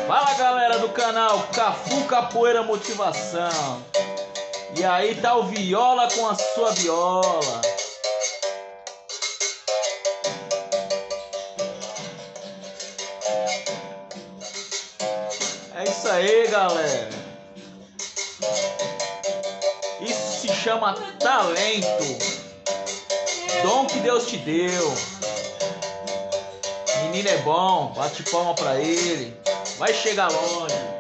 Fala galera do canal Cafu Capoeira Motivação. E aí tá o Viola com a sua viola. É isso aí, galera. Isso se chama talento. Dom que Deus te deu. Menino é bom, bate palma pra ele. Vai chegar longe.